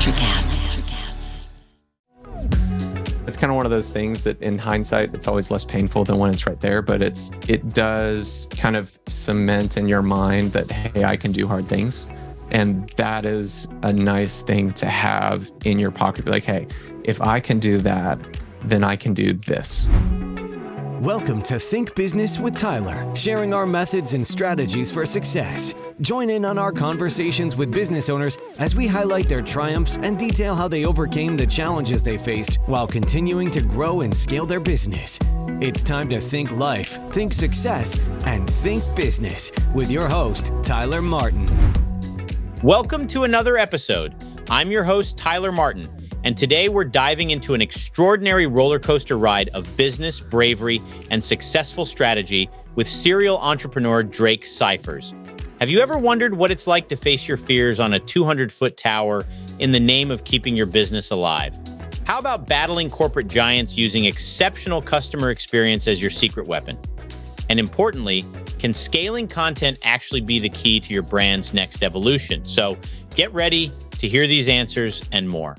Electrocast. It's kind of one of those things that in hindsight, it's always less painful than when it's right there, but it does kind of cement in your mind that, hey, I can do hard things. And that is a nice thing to have in your pocket. Be like, hey, if I can do that, then I can do this. Welcome to Think Business with Tyler, sharing our methods and strategies for success. Join in on our conversations with business owners as we highlight their triumphs and detail how they overcame the challenges they faced while continuing to grow and scale their business. It's time to think life, think success, and think business with your host, Tyler Martin. Welcome to another episode. I'm your host, Tyler Martin, and today we're diving into an extraordinary roller coaster ride of business, bravery, and successful strategy with serial entrepreneur Drake Scifers. Have you ever wondered what it's like to face your fears on a 200-foot tower in the name of keeping your business alive? How about battling corporate giants using exceptional customer experience as your secret weapon? And importantly, can scaling content actually be the key to your brand's next evolution? So get ready to hear these answers and more.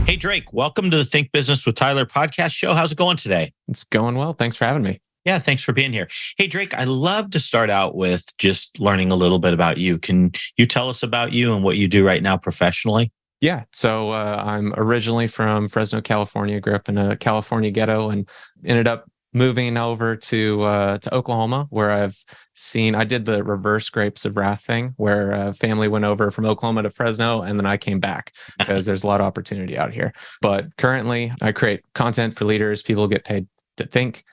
Hey, Drake, welcome to the Think Business with Tyler podcast show. How's it going today? It's going well. Thanks for having me. Yeah, thanks for being here. Hey, Drake, I love to start out with just learning a little bit about you. Can you tell us about you and what you do right now professionally? Yeah. So I'm originally from Fresno, California. Grew up in a California ghetto and ended up moving over to Oklahoma, where I did the reverse grapes of wrath thing, where a family went over from Oklahoma to Fresno, and then I came back because there's a lot of opportunity out here. But currently, I create content for leaders. People get paid to think,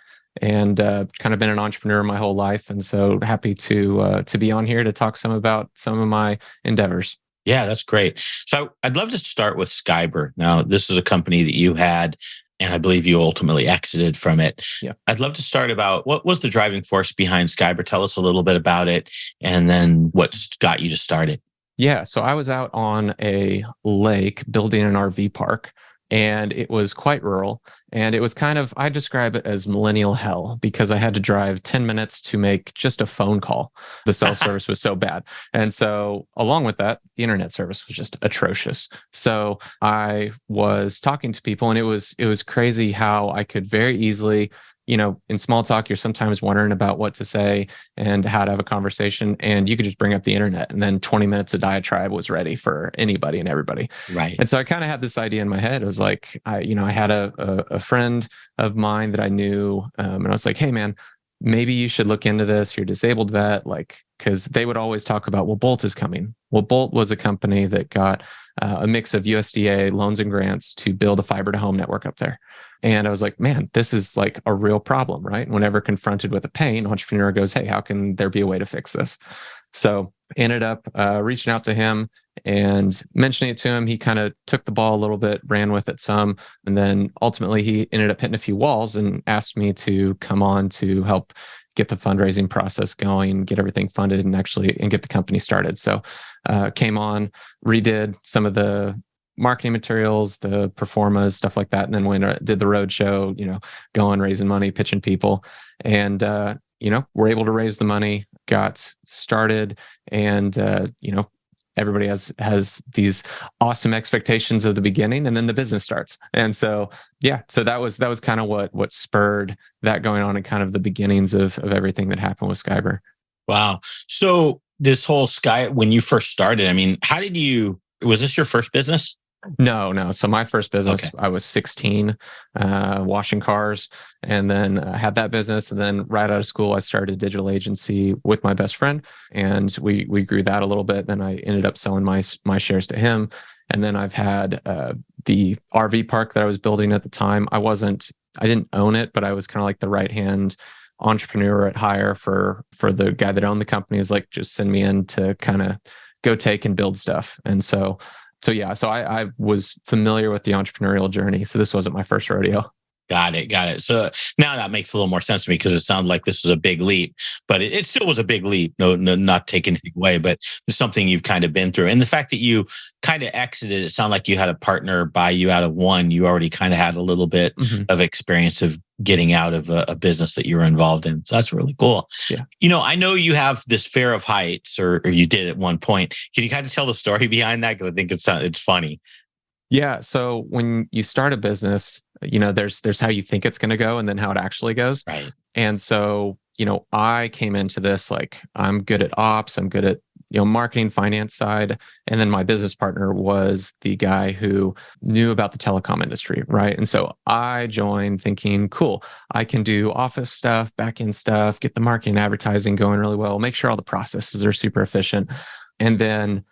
and kind of been an entrepreneur my whole life, and so happy to be on here to talk about some of my endeavors. Yeah, that's great. So I'd love to start with Skyber. Now, this is a company that you had, and I believe you ultimately exited from it. Yeah. I'd love to start about what was the driving force behind Skyber? Tell us a little bit about it, and then what got you to start it. Yeah. So I was out on a lake building an RV park, and it was quite rural. And it was I describe it as millennial hell because I had to drive 10 minutes to make just a phone call. The cell service was so bad. And so along with that, the internet service was just atrocious. So I was talking to people, and it was crazy how I could very easily, in small talk, you're sometimes wondering about what to say and how to have a conversation, and you could just bring up the internet, and then 20 minutes of diatribe was ready for anybody and everybody. Right. And so I kind of had this idea in my head. It was like, I had a friend of mine that I knew, and I was like, hey man, maybe you should look into this. You're a disabled vet, because they would always talk about, well, Bolt is coming. Well, Bolt was a company that got a mix of USDA loans and grants to build a fiber to home network up there. And I was like, man, this is like a real problem, right? Whenever confronted with a pain, entrepreneur goes, hey, how can there be a way to fix this? So ended up reaching out to him and mentioning it to him. He kind of took the ball a little bit, ran with it some, and then ultimately he ended up hitting a few walls and asked me to come on to help get the fundraising process going, get everything funded, and get the company started. So came on, redid some of the marketing materials, the performas, stuff like that. And then did the road show, going, raising money, pitching people. And, we're able to raise the money, got started. And, everybody has these awesome expectations of the beginning, and then the business starts. And so, yeah, so that was kind of what spurred that going on, and kind of the beginnings of everything that happened with Skyber. Wow. So this whole when you first started, was this your first business? No. So my first business, Okay. I was 16, washing cars, and then had that business. And then right out of school, I started a digital agency with my best friend, and we grew that a little bit. Then I ended up selling my shares to him. And then I've had the RV park that I was building at the time. I didn't own it, but I was kind of like the right-hand entrepreneur at hire for the guy that owned the company. Is like, just send me in to kind of go take and build stuff. And so I was familiar with the entrepreneurial journey. So this wasn't my first rodeo. Got it. So now that makes a little more sense to me, because it sounded like this was a big leap, but it still was a big leap. No, not taking anything away, but it's something you've kind of been through. And the fact that you kind of exited, it sounded like you had a partner buy you out of one. You already kind of had a little bit of experience of getting out of a business that you were involved in. So that's really cool. Yeah. I know you have this fear of heights, or you did at one point. Can you kind of tell the story behind that? Because I think it's funny. Yeah. So when you start a business, there's how you think it's going to go and then how it actually goes. Right. And so, I came into this like I'm good at ops, I'm good at, marketing, finance side. And then my business partner was the guy who knew about the telecom industry. Right. And so I joined thinking, cool, I can do office stuff, back end stuff, get the marketing and advertising going really well, make sure all the processes are super efficient. And then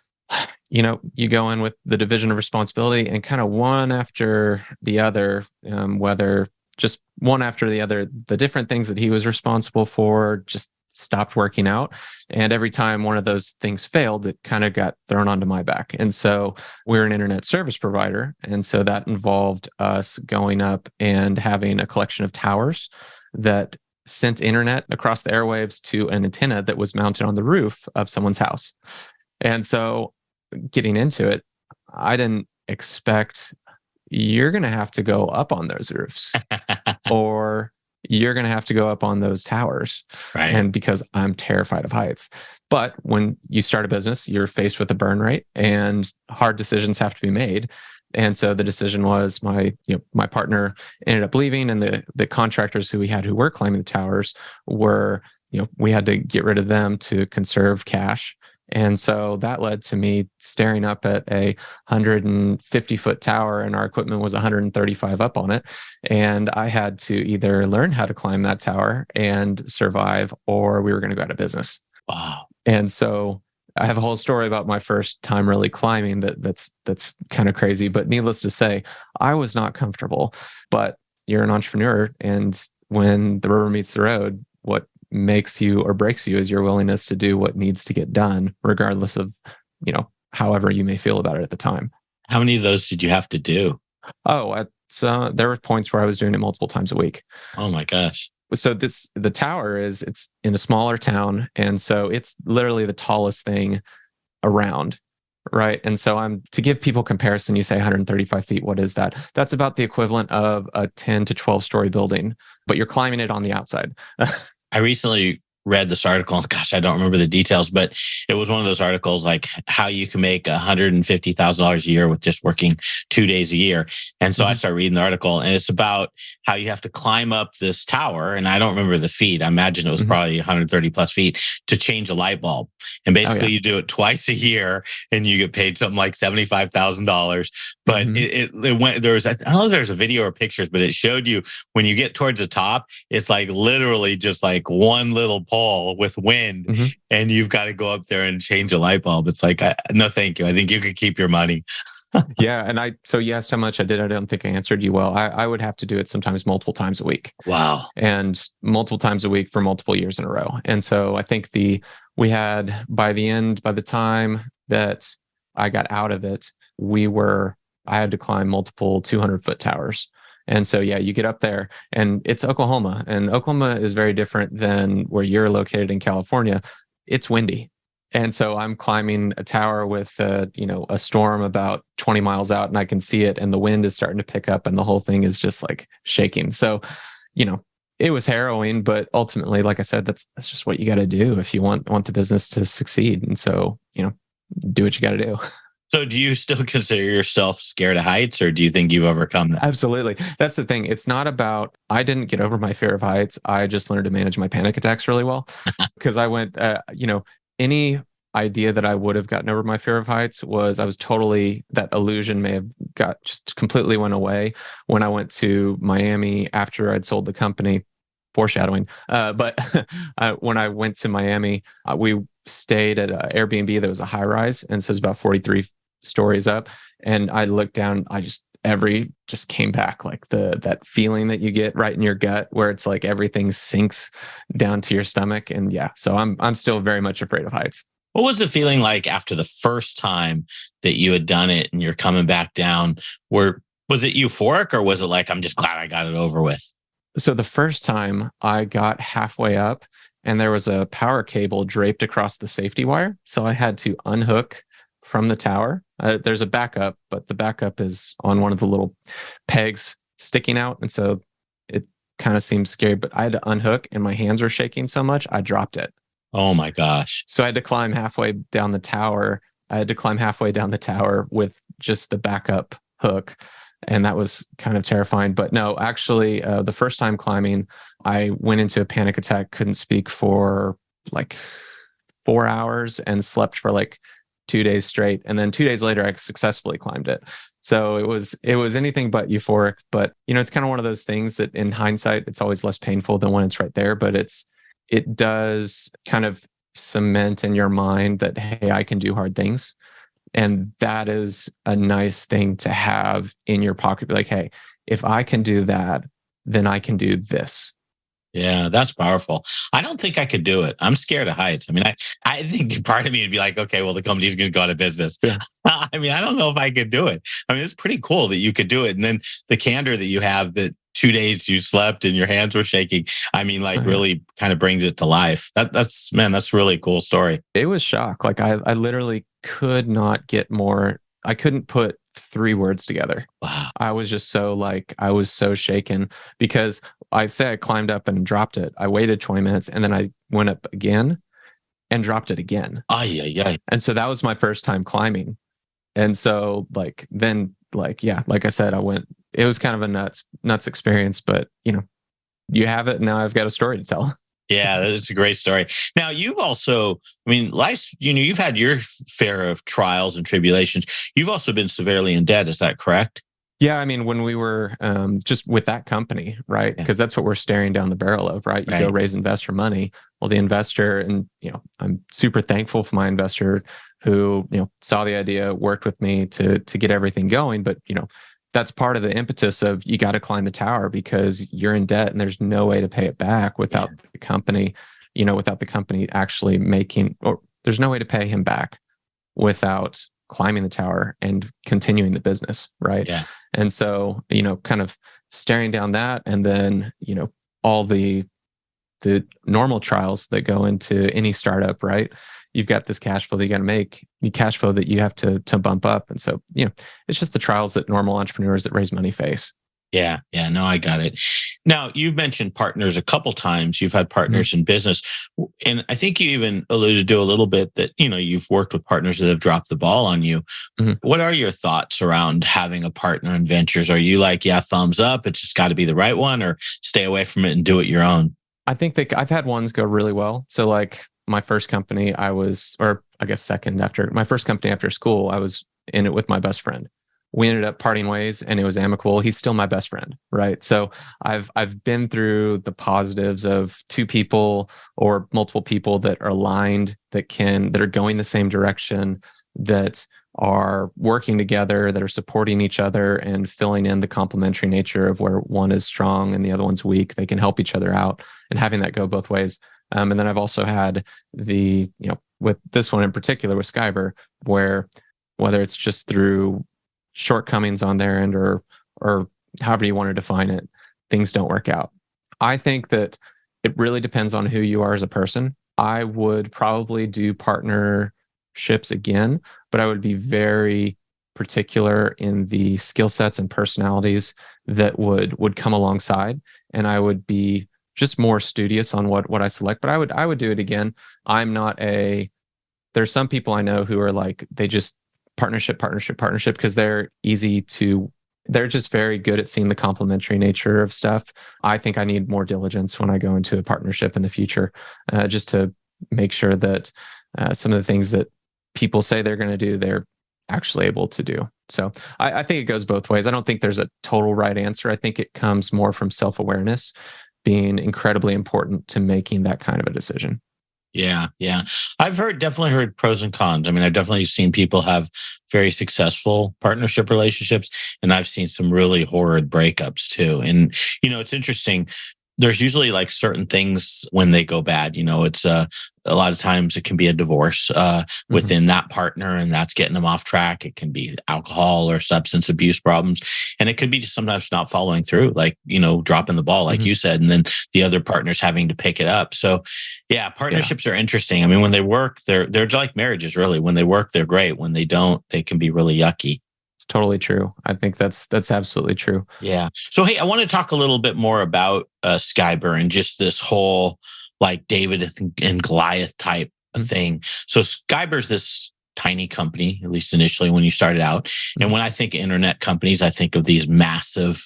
you go in with the division of responsibility and kind of one after the other, whether just one after the other, the different things that he was responsible for just stopped working out. And every time one of those things failed, it kind of got thrown onto my back. And so we're an internet service provider. And so that involved us going up and having a collection of towers that sent internet across the airwaves to an antenna that was mounted on the roof of someone's house. And so getting into it, I didn't expect you're going to have to go up on those roofs or you're going to have to go up on those towers. Right. And because I'm terrified of heights. But when you start a business, you're faced with a burn rate and hard decisions have to be made. And so the decision was my partner ended up leaving, and the contractors who we had who were climbing the towers were, we had to get rid of them to conserve cash. And so that led to me staring up at a 150-foot tower, and our equipment was 135 up on it. And I had to either learn how to climb that tower and survive, or we were going to go out of business. Wow. And so I have a whole story about my first time really climbing that's kind of crazy. But needless to say, I was not comfortable. But you're an entrepreneur, and when the rubber meets the road, what makes you or breaks you is your willingness to do what needs to get done, regardless of, however you may feel about it at the time. How many of those did you have to do? Oh, there were points where I was doing it multiple times a week. Oh my gosh. So the tower it's in a smaller town. And so it's literally the tallest thing around. Right. And so to give people comparison, you say 135 feet. What is that? That's about the equivalent of a 10 to 12 story building, but you're climbing it on the outside. I recently read this article. Gosh, I don't remember the details, but it was one of those articles like how you can make $150,000 a year with just working 2 days a year. And so I started reading the article, and it's about how you have to climb up this tower. And I don't remember the feet. I imagine it was probably 130 plus feet to change a light bulb. And basically you do it twice a year and you get paid something like $75,000. But it went, I don't know if there's a video or pictures, but it showed you when you get towards the top, it's like literally just like one little pole with wind, and you've got to go up there and change a light bulb. It's like, no, thank you. I think you could keep your money. Yeah. And so you asked how much I did. I don't think I answered you well. I would have to do it sometimes multiple times a week. Wow. And multiple times a week for multiple years in a row. And so I think we had by the time that I got out of it, I had to climb multiple 200-foot towers. And so, yeah, you get up there, and it's Oklahoma, and Oklahoma is very different than where you're located in California. It's windy. And so I'm climbing a tower with, a storm about 20 miles out, and I can see it, and the wind is starting to pick up, and the whole thing is just like shaking. So, it was harrowing, but ultimately, like I said, that's just what you got to do if you want the business to succeed. And so, do what you got to do. So do you still consider yourself scared of heights, or do you think you've overcome that? Absolutely. That's the thing. It's not about, I didn't get over my fear of heights. I just learned to manage my panic attacks really well, because I went, any idea that I would have gotten over my fear of heights that illusion may have just completely went away when I went to Miami after I'd sold the company. Foreshadowing. But when I went to Miami, we stayed at an Airbnb that was a high rise. And so it's about 43 stories up. And I looked down, just came back, like that feeling that you get right in your gut where it's like everything sinks down to your stomach. And yeah, so I'm still very much afraid of heights. What was the feeling like after the first time that you had done it and you're coming back down? Was it euphoric, or was it like, I'm just glad I got it over with? So the first time I got halfway up, and there was a power cable draped across the safety wire. So I had to unhook from the tower. There's a backup, but the backup is on one of the little pegs sticking out. And so it kind of seems scary, but I had to unhook, and my hands were shaking so much, I dropped it. Oh my gosh. So I had to climb halfway down the tower. with just the backup hook. And that was kind of terrifying. But no, actually, the first time climbing, I went into a panic attack, couldn't speak for like 4 hours and slept for like 2 days straight. And then 2 days later, I successfully climbed it. So it was anything but euphoric. But it's kind of one of those things that in hindsight, it's always less painful than when it's right there. But it does kind of cement in your mind that, hey, I can do hard things. And that is a nice thing to have in your pocket. Be like, hey, if I can do that, then I can do this. Yeah, that's powerful. I don't think I could do it. I'm scared of heights. I mean, I think part of me would be like, okay, well, the company's going to go out of business. Yeah. I mean, I don't know if I could do it. I mean, it's pretty cool that you could do it. And then the candor that you have that 2 days you slept and your hands were shaking. I mean, like really kind of brings it to life. That's really a cool story. It was shock. Like I literally could not get more. I couldn't put 3 words together. Wow. I was just I was so shaken because I climbed up and dropped it. I waited 20 minutes and then I went up again and dropped it again. Yeah. And so that was my first time climbing. And so like I said, it was kind of a nuts experience, but you have it. Now I've got a story to tell. Yeah, that's a great story. Now, you've also, I mean, life, you've had your fair of trials and tribulations. You've also been severely in debt. Is that correct? Yeah. I mean, when we were just with that company, right? Because that's what we're staring down the barrel of, right? You go raise investor money. Well, the investor, and, I'm super thankful for my investor who, saw the idea, worked with me to get everything going. But, that's part of the impetus of you got to climb the tower because you're in debt and there's no way to pay it back without the company, without the company actually or there's no way to pay him back without climbing the tower and continuing the business. Right. Yeah. And so, kind of staring down that and then, all the normal trials that go into any startup, right? You've got this cash flow that you got to make, the cash flow that you have to bump up. And so, it's just the trials that normal entrepreneurs that raise money face. Yeah. No, I got it. Now, you've mentioned partners a couple times. You've had partners in business. And I think you even alluded to a little bit that, you've worked with partners that have dropped the ball on you. Mm-hmm. What are your thoughts around having a partner in ventures? Are you like, yeah, thumbs up, it's just got to be the right one, or stay away from it and do it your own? I think that I've had ones go really well. So like my first company, second after my first company after school, I was in it with my best friend. We ended up parting ways and it was amicable. He's still my best friend, right? So I've been through the positives of 2 people or multiple people that are aligned, that are going the same direction, that are working together, that are supporting each other and filling in the complementary nature of where one is strong and the other one's weak. They can help each other out and having that go both ways. And then I've also had with this one in particular with Skyber, where whether it's just through shortcomings on their end or however you want to define it, things don't work out. I think that it really depends on who you are as a person. I would probably do partnerships again, but I would be very particular in the skill sets and personalities that would come alongside, and I would be just more studious on what I select. But I would do it again. There's some people I know who are like, they just partnership because they're just very good at seeing the complementary nature of stuff. I think I need more diligence when I go into a partnership in the future, just to make sure that some of the things that people say they're going to do, they're actually able to do. So I think it goes both ways. I don't think there's a total right answer. I think it comes more from self-awareness being incredibly important to making that kind of a decision. Yeah. I've definitely heard pros and cons. I mean, I've definitely seen people have very successful partnership relationships, and I've seen some really horrid breakups too. And, it's interesting. There's usually like certain things when they go bad, it's a lot of times it can be a divorce within that partner, and that's getting them off track. It can be alcohol or substance abuse problems. And it could be just sometimes not following through, like, dropping the ball, like you said, and then the other partner's having to pick it up. So yeah, partnerships are interesting. I mean, when they work, they're like marriages, really. When they work, they're great. When they don't, they can be really yucky. It's totally true. I think that's absolutely true. Yeah. So, hey, I want to talk a little bit more about Skyber and just this whole like David and Goliath type thing. So Skyber's this tiny company, at least initially when you started out. And when I think internet companies, I think of these massive,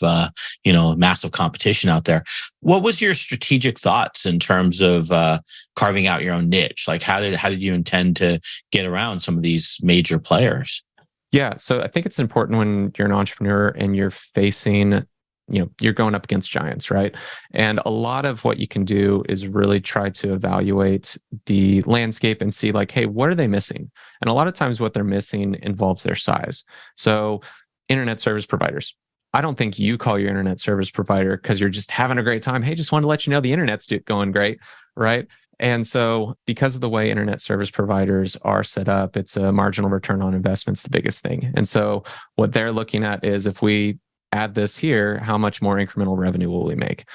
massive competition out there. What was your strategic thoughts in terms of carving out your own niche? Like, how did you intend to get around some of these major players? Yeah. So I think it's important when you're an entrepreneur and you're facing, you're going up against giants, right? And a lot of what you can do is really try to evaluate the landscape and see like, hey, what are they missing? And a lot of times what they're missing involves their size. So internet service providers. I don't think you call your internet service provider because you're just having a great time. Hey, just wanted to let you know the internet's going great, right? And so because of the way internet service providers are set up, it's a marginal return on investment's the biggest thing. And so what they're looking at is if we add this here, how much more incremental revenue will we make?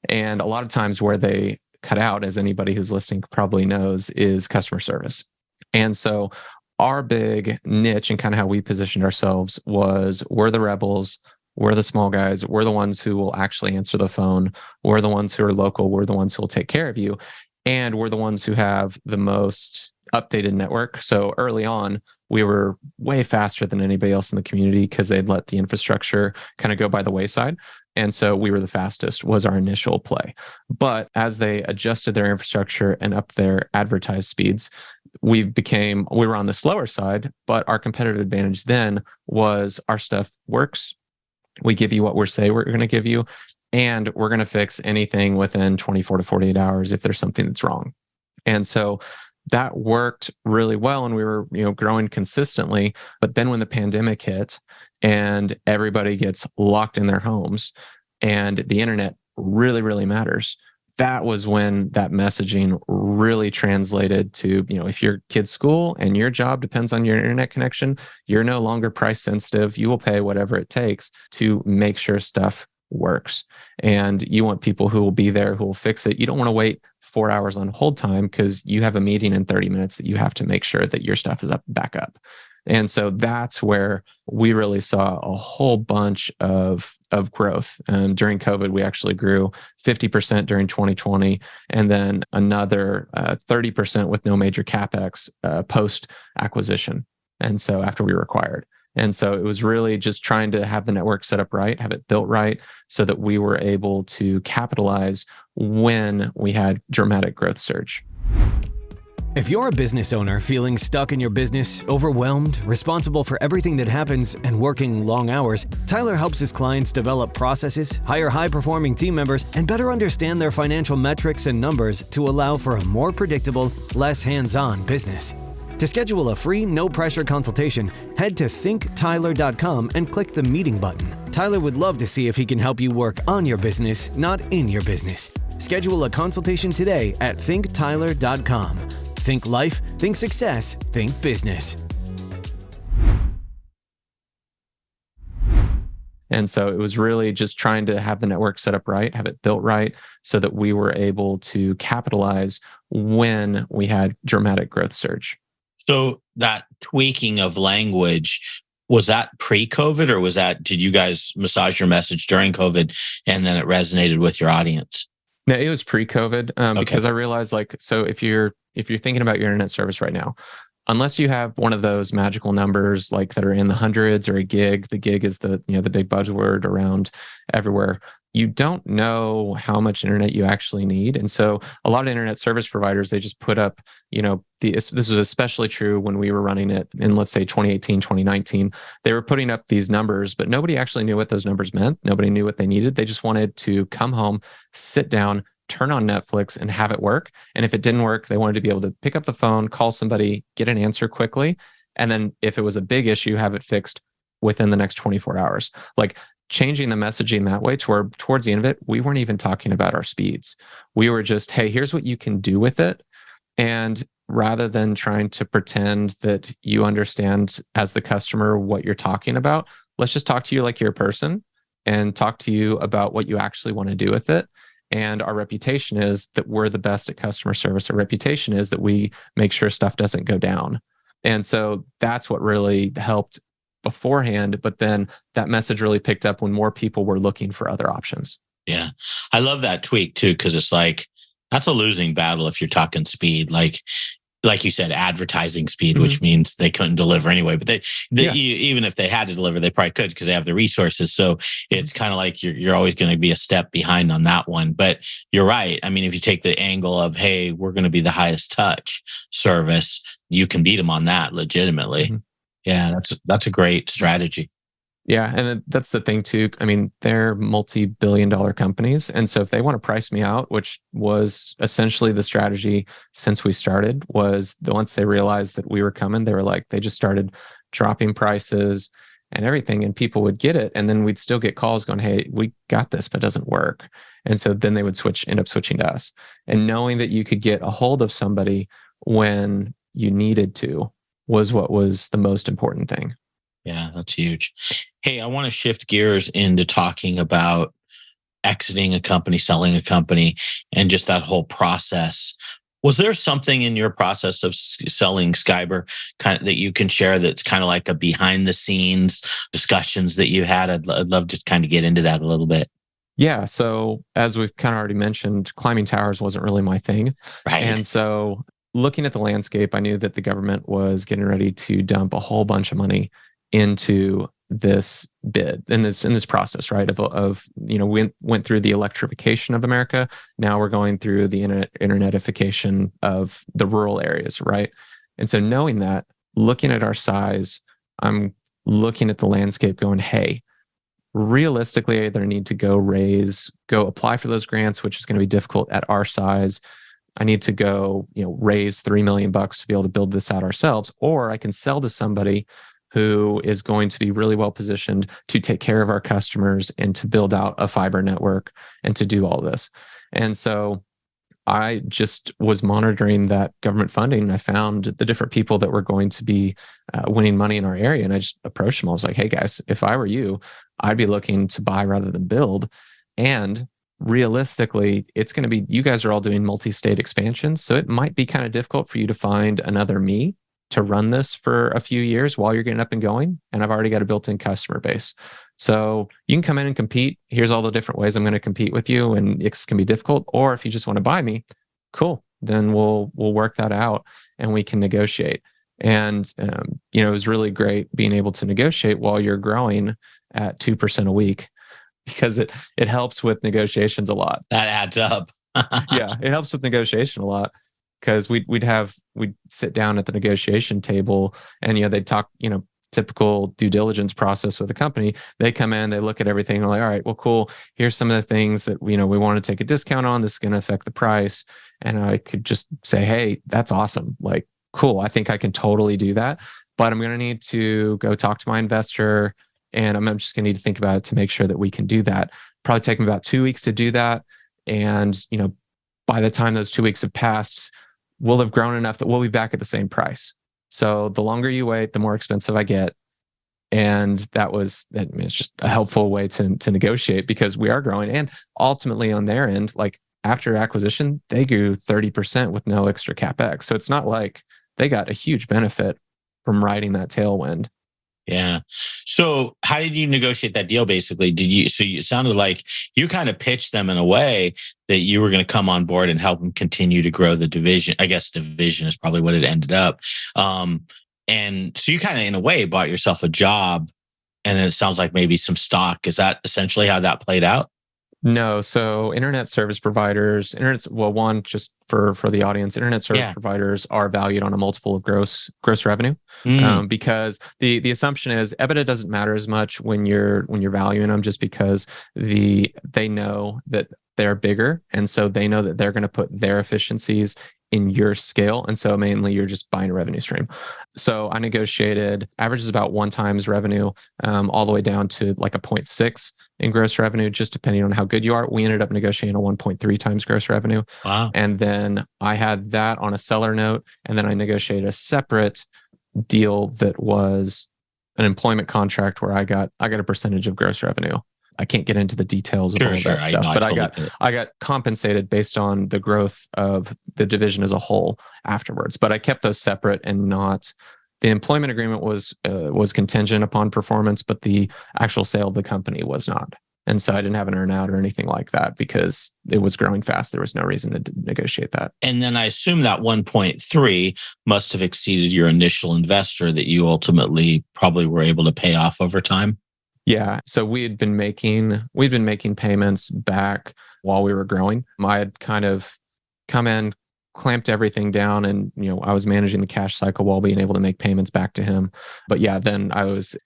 And a lot of times where they cut out, as anybody who's listening probably knows, is customer service. And so our big niche and kind of how we positioned ourselves was we're the rebels. We're the small guys. We're the ones who will actually answer the phone. We're the ones who are local. We're the ones who will take care of you. And we're the ones who have the most updated network. So early on, we were way faster than anybody else in the community because they'd let the infrastructure kind of go by the wayside. And so we were the fastest was our initial play. But as they adjusted their infrastructure and upped their advertised speeds, we were on the slower side, but our competitive advantage then was our stuff works. We give you what we say we're going to give you. And we're going to fix anything within 24 to 48 hours if there's something that's wrong. And so that worked really well. And we were, growing consistently. But then when the pandemic hit and everybody gets locked in their homes and the internet really, really matters, that was when that messaging really translated to, if your kid's school and your job depends on your internet connection, you're no longer price sensitive. You will pay whatever it takes to make sure stuff works. And you want people who will be there, who will fix it. You don't want to wait 4 hours on hold time because you have a meeting in 30 minutes that you have to make sure that your stuff is back up. And so that's where we really saw a whole bunch of growth. During COVID, we actually grew 50% during 2020, and then another 30% with no major CapEx post acquisition. And so after we were acquired. And so it was really just trying to have the network set up right, have it built right, so that we were able to capitalize when we had dramatic growth surge. If you're a business owner feeling stuck in your business, overwhelmed, responsible for everything that happens, and working long hours, Tyler helps his clients develop processes, hire high-performing team members, and better understand their financial metrics and numbers to allow for a more predictable, less hands-on business. To schedule a free, no-pressure consultation, head to thinktyler.com and click the meeting button. Tyler would love to see if he can help you work on your business, not in your business. Schedule a consultation today at thinktyler.com. Think life, think success, think business. And so it was really just trying to have the network set up right, have it built right, so that we were able to capitalize when we had dramatic growth surge. So that tweaking of language, was that pre-COVID, or did you guys massage your message during COVID and then it resonated with your audience? No, it was pre-COVID because I realized so if you're thinking about your internet service right now, unless you have one of those magical numbers that are in the hundreds or a gig, the gig is the big buzzword around everywhere. You don't know how much internet you actually need. And so a lot of internet service providers, they just put up, this was especially true when we were running it in, let's say, 2018, 2019. They were putting up these numbers, but nobody actually knew what those numbers meant. Nobody knew what they needed. They just wanted to come home, sit down, turn on Netflix and have it work. And if it didn't work, they wanted to be able to pick up the phone, call somebody, get an answer quickly. And then if it was a big issue, have it fixed within the next 24 hours. Changing the messaging that way towards the end of it, we weren't even talking about our speeds. We were just, hey, here's what you can do with it. And rather than trying to pretend that you understand as the customer what you're talking about, let's just talk to you like you're a person and talk to you about what you actually want to do with it. And our reputation is that we're the best at customer service. Our reputation is that we make sure stuff doesn't go down. And so that's what really helped beforehand, but then that message really picked up when more people were looking for other options. Yeah. I love that tweak too, because it's that's a losing battle if you're talking speed. like you said, advertising speed, Mhm. which means they couldn't deliver anyway. But Yeah. even if they had to deliver, they probably could because they have the resources. So it's kind of like you're always going to be a step behind on that one. But you're right. I mean, if you take the angle of, hey, we're going to be the highest touch service, you can beat them on that legitimately. Mhm. Yeah, that's a great strategy. Yeah, and then that's the thing too. I mean, they're multi-billion-dollar companies, and so if they want to price me out, which was essentially the strategy since we started, was the once they realized that we were coming, they were like, they just started dropping prices and everything, and people would get it, and then we'd still get calls going, "Hey, we got this, but it doesn't work," and so then they would end up switching to us, and knowing that you could get a hold of somebody when you needed to was what was the most important thing. Yeah, that's huge. Hey, I want to shift gears into talking about exiting a company, selling a company, and just that whole process. Was there something in your process of selling Skyber kind of that you can share that's kind of like a behind the scenes discussions that you had? I'd love to kind of get into that a little bit. Yeah. So, as we've kind of already mentioned, climbing towers wasn't really my thing. Right. And so, looking at the landscape, I knew that the government was getting ready to dump a whole bunch of money into this bid in this process, right? Of we went through the electrification of America. Now we're going through the internetification of the rural areas, right? And so, knowing that, looking at our size, I'm looking at the landscape, going, "Hey, realistically, I either need to go apply for those grants, which is going to be difficult at our size. I need to go, raise $3 million to be able to build this out ourselves, or I can sell to somebody who is going to be really well positioned to take care of our customers and to build out a fiber network and to do all this." And so I just was monitoring that government funding, and I found the different people that were going to be winning money in our area. And I just approached them. I was like, "Hey guys, if I were you, I'd be looking to buy rather than build." And realistically, it's going to be, you guys are all doing multi-state expansions. So it might be kind of difficult for you to find another me to run this for a few years while you're getting up and going. And I've already got a built-in customer base. So you can come in and compete. Here's all the different ways I'm going to compete with you, and it can be difficult. Or if you just want to buy me, cool. Then we'll work that out and we can negotiate. And it was really great being able to negotiate while you're growing at 2% a week, because it helps with negotiations a lot. That adds up. Yeah, it helps with negotiation a lot, because we'd sit down at the negotiation table, and they'd talk, typical due diligence process with the company. They come in, they look at everything, and they're like, "All right, well, cool. Here's some of the things that we want to take a discount on. This is going to affect the price." And I could just say, "Hey, that's awesome. Like, cool. I think I can totally do that. But I'm going to need to go talk to my investor, and I'm just going to need to think about it to make sure that we can do that." Probably take me about 2 weeks to do that. And, by the time those 2 weeks have passed, we'll have grown enough that we'll be back at the same price. So the longer you wait, the more expensive I get. And it's just a helpful way to negotiate, because we are growing. And ultimately on their end, like after acquisition, they grew 30% with no extra CapEx. So it's not like they got a huge benefit from riding that tailwind. Yeah. So how did you negotiate that deal basically? It sounded like you kind of pitched them in a way that you were going to come on board and help them continue to grow the division. I guess division is probably what it ended up. And so you kind of, in a way, bought yourself a job, and it sounds like maybe some stock. Is that essentially how that played out? No, so internet service providers, one, just for the audience, internet service Yeah. providers are valued on a multiple of gross revenue, because the assumption is EBITDA doesn't matter as much when you're valuing them, just because they know that they're bigger, and so they know that they're going to put their efficiencies in your scale, and so mainly you're just buying a revenue stream. So I negotiated averages about 1x revenue, all the way down to like a 0.6 in gross revenue, just depending on how good you are. We ended up negotiating a 1.3x gross revenue. Wow. And then I had that on a seller note, and then I negotiated a separate deal that was an employment contract where I got a percentage of gross revenue. I can't get into the details of all of that stuff, but I got compensated based on the growth of the division as a whole afterwards. But I kept those separate, and not the employment agreement was contingent upon performance, but the actual sale of the company was not. And so I didn't have an earnout or anything like that because it was growing fast. There was no reason to negotiate that. And then I assume that 1.3 must have exceeded your initial investor that you ultimately probably were able to pay off over time. Yeah. So we'd been making payments back while we were growing. I had kind of come in, clamped everything down, and I was managing the cash cycle while being able to make payments back to him. But yeah, then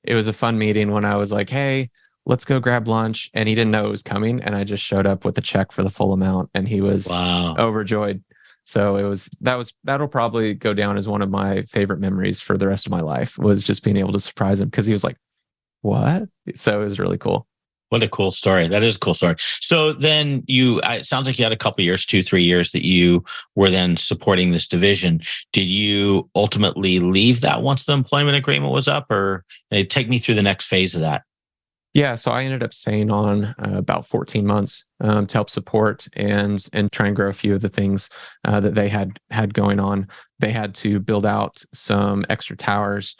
it was a fun meeting when I was like, hey, let's go grab lunch. And he didn't know it was coming. And I just showed up with a check for the full amount and he was overjoyed. So that'll probably go down as one of my favorite memories for the rest of my life, was just being able to surprise him, because he was like, what? So it was really cool. What a cool story. That is a cool story. So then it sounds like you had a couple years, 2-3 years that you were then supporting this division. Did you ultimately leave that once the employment agreement was up, or take me through the next phase of that? Yeah, so I ended up staying on about 14 months to help support and try and grow a few of the things that they had going on. They had to build out some extra towers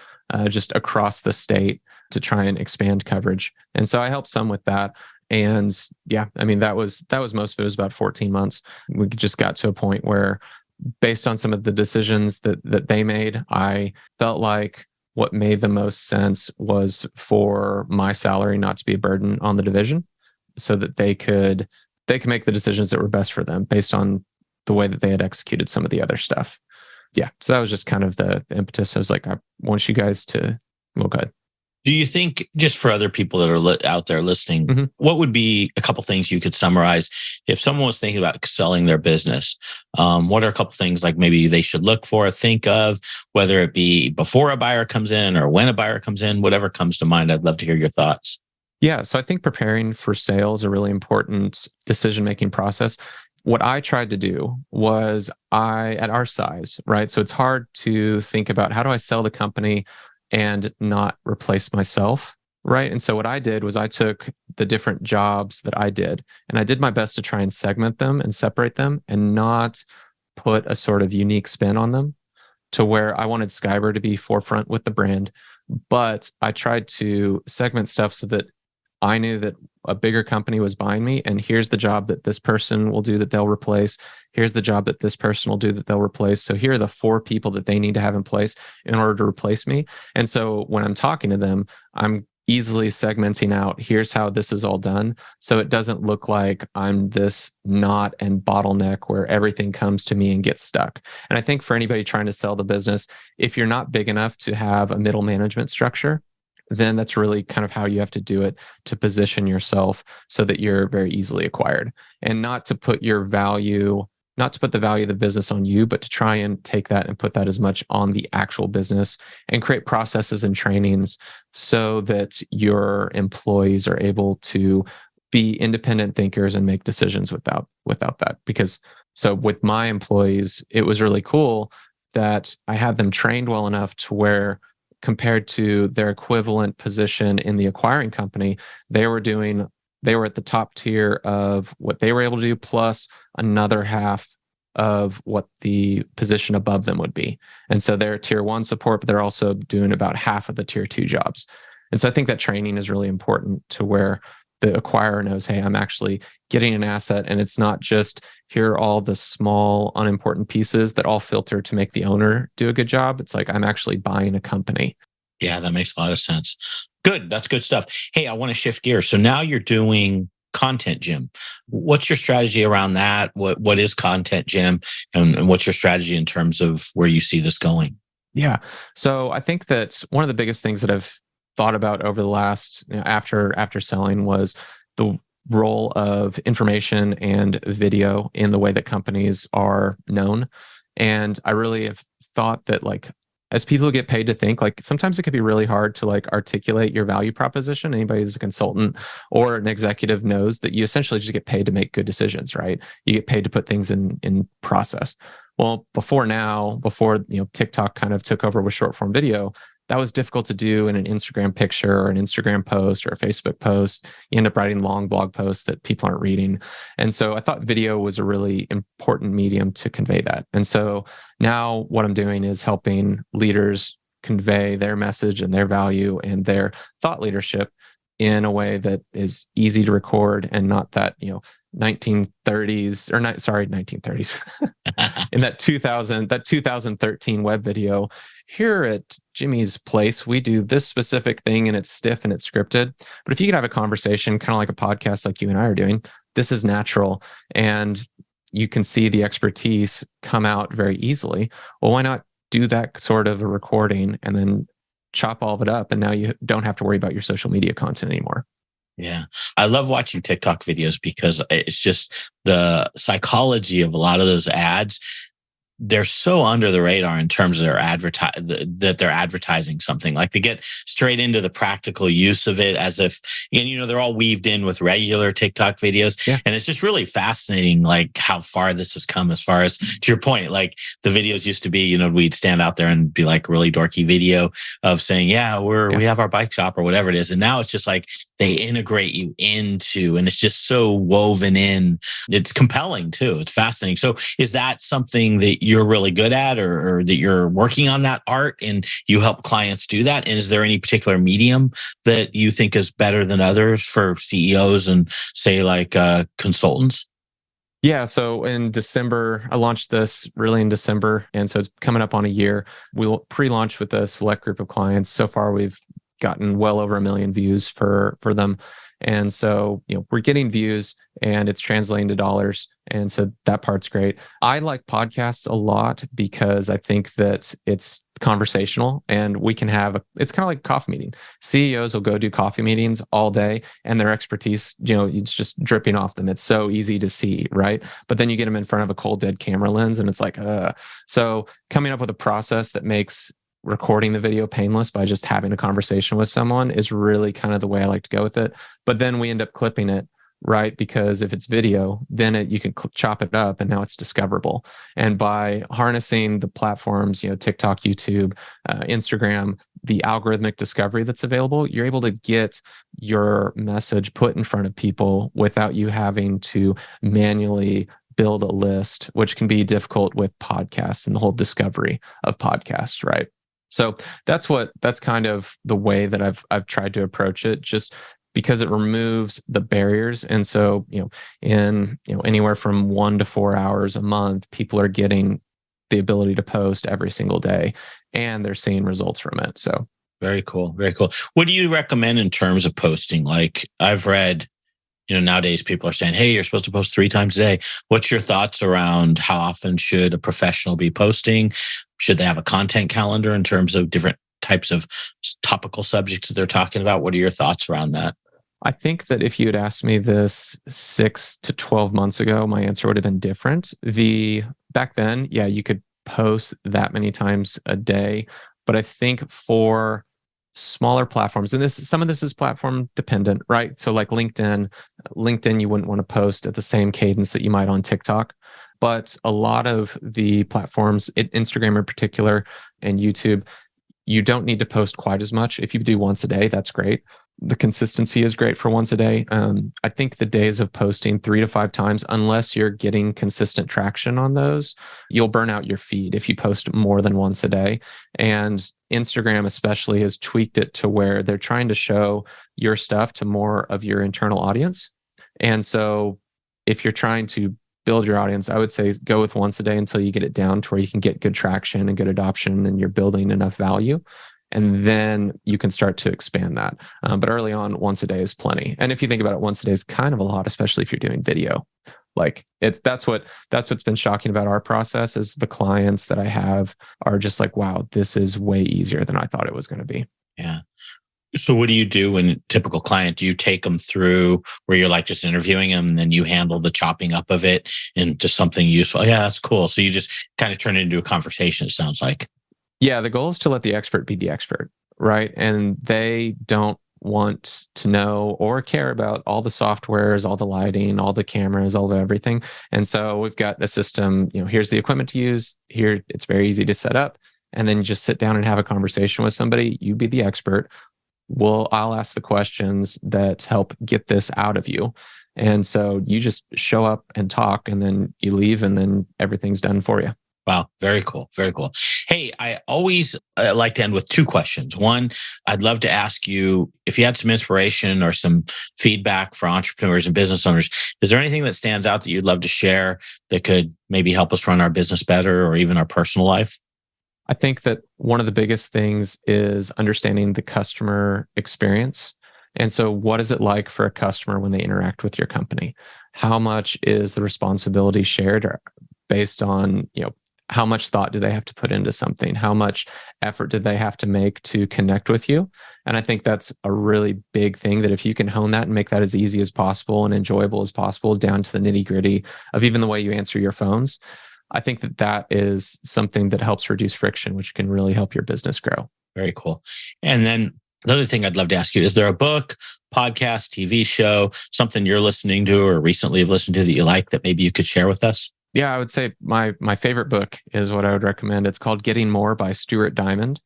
just across the state to try and expand coverage, and so I helped some with that. And yeah, I mean that was most of it. It was about 14 months. We just got to a point where, based on some of the decisions that they made, I felt like what made the most sense was for my salary not to be a burden on the division, so that they could make the decisions that were best for them based on the way that they had executed some of the other stuff. Yeah. So that was just kind of the impetus. I was like, I want you guys to, well, go ahead. Do you think, just for other people that are out there listening, what would be a couple things you could summarize if someone was thinking about selling their business? What are a couple things like maybe they should look for, think of, whether it be before a buyer comes in or when a buyer comes in, whatever comes to mind? I'd love to hear your thoughts. Yeah. So I think preparing for sale is a really important decision-making process. What I tried to do was at our size, right? So it's hard to think about, how do I sell the company and not replace myself, right? And so what I did was I took the different jobs that I did, and I did my best to try and segment them and separate them and not put a sort of unique spin on them, to where I wanted Skyber to be forefront with the brand, but I tried to segment stuff so that I knew that a bigger company was buying me, and here's the job that this person will do that they'll replace. Here's the job that this person will do that they'll replace. So here are the 4 people that they need to have in place in order to replace me. And so when I'm talking to them, I'm easily segmenting out, here's how this is all done. So it doesn't look like I'm this knot and bottleneck where everything comes to me and gets stuck. And I think for anybody trying to sell the business, if you're not big enough to have a middle management structure, then that's really kind of how you have to do it, to position yourself so that you're very easily acquired, and not to put the value of the business on you, but to try and take that and put that as much on the actual business and create processes and trainings so that your employees are able to be independent thinkers and make decisions without that. Because so with my employees, it was really cool that I had them trained well enough to where, compared to their equivalent position in the acquiring company, they were at the top tier of what they were able to do, plus another half of what the position above them would be. And so they're tier 1 support, but they're also doing about half of the tier 2 jobs. And so I think that training is really important, to where the acquirer knows, hey, I'm actually getting an asset, and it's not just here are all the small, unimportant pieces that all filter to make the owner do a good job. It's like, I'm actually buying a company. Yeah, that makes a lot of sense. Good. That's good stuff. Hey, I want to shift gears. So now you're doing Content Gym. What's your strategy around that? What is Content Gym, and what's your strategy in terms of where you see this going? Yeah. So I think that one of the biggest things that I've thought about over the last, after selling, was the role of information and video in the way that companies are known. And I really have thought that, like, as people get paid to think, like, sometimes it can be really hard to like articulate your value proposition. Anybody who's a consultant or an executive knows that you essentially just get paid to make good decisions, right? You get paid to put things in process. Well, before TikTok kind of took over with short form video, that was difficult to do in an Instagram picture or an Instagram post or a Facebook post. You end up writing long blog posts that people aren't reading. And so I thought video was a really important medium to convey that. And so now what I'm doing is helping leaders convey their message and their value and their thought leadership in a way that is easy to record and not that, 1930s or not, sorry, 1930s in that 2013 web video. Here at Jimmy's place, we do this specific thing and it's stiff and it's scripted. But if you could have a conversation, kind of like a podcast like you and I are doing, this is natural and you can see the expertise come out very easily. Well, why not do that sort of a recording and then chop all of it up? And now you don't have to worry about your social media content anymore. Yeah. I love watching TikTok videos because it's just the psychology of a lot of those ads. They're so under the radar in terms of their that they're advertising something. Like they get straight into the practical use of it as if, and they're all weaved in with regular TikTok videos. Yeah. And it's just really fascinating, like how far this has come as far as, to your point, like the videos used to be, we'd stand out there and be like a really dorky video of saying, we have our bike shop or whatever it is. And now it's just like they integrate you into, and it's just so woven in. It's compelling too. It's fascinating. So is that something that you're really good at or that you're working on that art and you help clients do that? And is there any particular medium that you think is better than others for CEOs and say like consultants? Yeah. So in December, I launched this really in December. And so it's coming up on a year. We'll pre-launch with a select group of clients. So far, we've gotten well over 1 million views for them. And so, we're getting views and it's translating to dollars. And so that part's great. I like podcasts a lot because I think that it's conversational and we can have it's kind of like a coffee meeting. CEOs will go do coffee meetings all day and their expertise, it's just dripping off them. It's so easy to see, right? But then you get them in front of a cold dead camera lens and it's like, So coming up with a process that makes recording the video painless by just having a conversation with someone is really kind of the way I like to go with it. But then we end up clipping it, right? Because if it's video, then you can chop it up and now it's discoverable. And by harnessing the platforms, TikTok, YouTube, Instagram, the algorithmic discovery that's available, you're able to get your message put in front of people without you having to manually build a list, which can be difficult with podcasts and the whole discovery of podcasts, right? So that's kind of the way that I've tried to approach it, just because it removes the barriers. And so, in anywhere from 1 to 4 hours a month, people are getting the ability to post every single day and they're seeing results from it. So very cool. Very cool. What do you recommend in terms of posting? Like I've read, nowadays people are saying, hey, you're supposed to post 3 times a day. What's your thoughts around how often should a professional be posting? Should they have a content calendar in terms of different types of topical subjects that they're talking about? What are your thoughts around that? I think that if you had asked me this 6 to 12 months ago, my answer would have been different. Back then, you could post that many times a day. But I think for smaller platforms, and some of this is platform dependent, right? So like LinkedIn, you wouldn't want to post at the same cadence that you might on TikTok. But a lot of the platforms, Instagram in particular, and YouTube, you don't need to post quite as much. If you do once a day, that's great. The consistency is great for once a day. I think the days of posting 3 to 5 times, unless you're getting consistent traction on those, you'll burn out your feed if you post more than once a day. And Instagram especially has tweaked it to where they're trying to show your stuff to more of your internal audience. And so if you're trying to build your audience, I would say go with once a day until you get it down to where you can get good traction and good adoption and you're building enough value. And then you can start to expand that. But early on, once a day is plenty. And if you think about it, once a day is kind of a lot, especially if you're doing video. Like that's what's been shocking about our process is the clients that I have are just like, wow, this is way easier than I thought it was going to be. Yeah. So what do you do when a typical client? Do you take them through where you're like just interviewing them and then you handle the chopping up of it into something useful? Yeah, that's cool. So you just kind of turn it into a conversation, it sounds like. Yeah, the goal is to let the expert be the expert, right? And they don't want to know or care about all the softwares, all the lighting, all the cameras, all of everything. And so we've got a system, here's the equipment to use. Here, it's very easy to set up. And then you just sit down and have a conversation with somebody. You be the expert. I'll ask the questions that help get this out of you. And so you just show up and talk and then you leave and then everything's done for you. Wow. Very cool. Very cool. Hey, I always like to end with two questions. One, I'd love to ask you if you had some inspiration or some feedback for entrepreneurs and business owners. Is there anything that stands out that you'd love to share that could maybe help us run our business better or even our personal life? I think that one of the biggest things is understanding the customer experience. And so what is it like for a customer when they interact with your company? How much is the responsibility shared or based on, how much thought do they have to put into something? How much effort did they have to make to connect with you? And I think that's a really big thing that if you can hone that and make that as easy as possible and enjoyable as possible down to the nitty-gritty of even the way you answer your phones, I think that that is something that helps reduce friction, which can really help your business grow. Very cool. And then another thing I'd love to ask you, is there a book, podcast, TV show, something you're listening to or recently have listened to that you like that maybe you could share with us? Yeah, I would say my favorite book is what I would recommend. It's called Getting More by Stuart Diamond.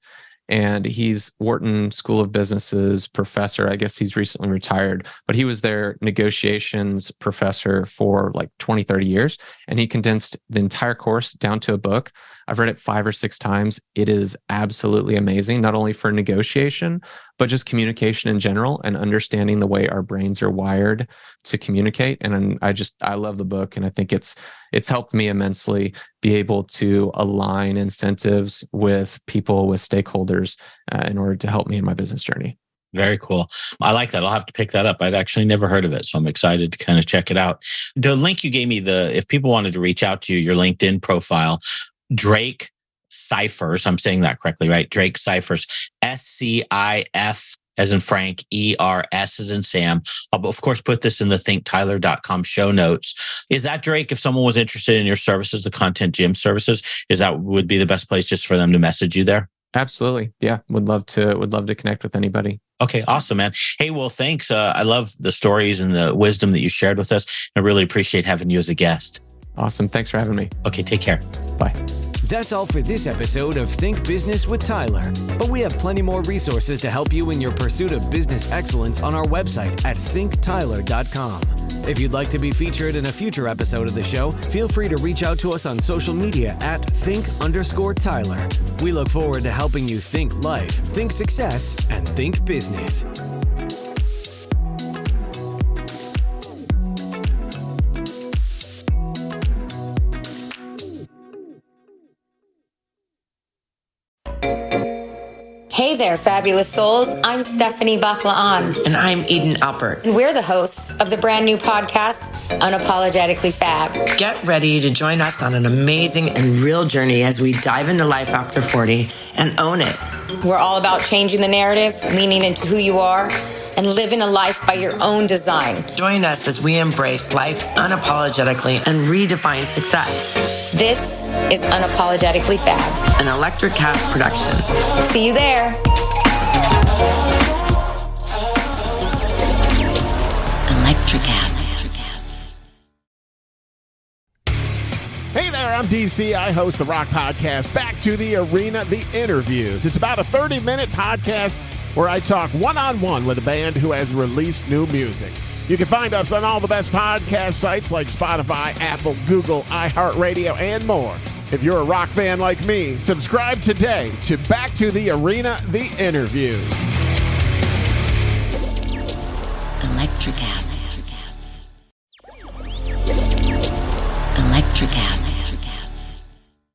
And he's Wharton School of Business's professor. I guess he's recently retired, but he was their negotiations professor for like 20, 30 years. And he condensed the entire course down to a book. I've read it 5 or 6 times. It is absolutely amazing, not only for negotiation, but just communication in general and understanding the way our brains are wired to communicate. And I love the book. And I think it's helped me immensely be able to align incentives with people, with stakeholders in order to help me in my business journey. Very cool. I like that. I'll have to pick that up. I'd actually never heard of it, so I'm excited to kind of check it out. The link you gave me, if people wanted to reach out to you, your LinkedIn profile, Drake Scifers, I'm saying that correctly, right? Drake Scifers, SCIF as in Frank, ERS as in Sam. I'll, of course, put this in the thinktyler.com show notes. Is that, Drake, if someone was interested in your services, the Content Gym services, would be the best place just for them to message you there? Absolutely. Yeah. Would love to connect with anybody. Okay. Awesome, man. Hey, well, thanks. I love the stories and the wisdom that you shared with us. I really appreciate having you as a guest. Awesome. Thanks for having me. Okay. Take care. Bye. That's all for this episode of Think Business with Tyler. But we have plenty more resources to help you in your pursuit of business excellence on our website at thinktyler.com. If you'd like to be featured in a future episode of the show, feel free to reach out to us on social media at think_Tyler. We look forward to helping you think life, think success, and think business. Hey there, fabulous souls. I'm Stephanie Baklaan. And I'm Eden Alpert. And we're the hosts of the brand new podcast, Unapologetically Fab. Get ready to join us on an amazing and real journey as we dive into life after 40 and own it. We're all about changing the narrative, leaning into who you are, and living a life by your own design. Join us as we embrace life unapologetically and redefine success. This is Unapologetically Fab, an Electric Cat production. See you there. Electricast. Hey there, I'm DC. I host the Rock Podcast, Back to the Arena, The Interviews. It's about a 30-minute podcast where I talk one-on-one with a band who has released new music. You can find us on all the best podcast sites like Spotify, Apple, Google, iHeartRadio, and more. If you're a rock fan like me, subscribe today to Back to the Arena, The Interviews. Electricast. Electricast.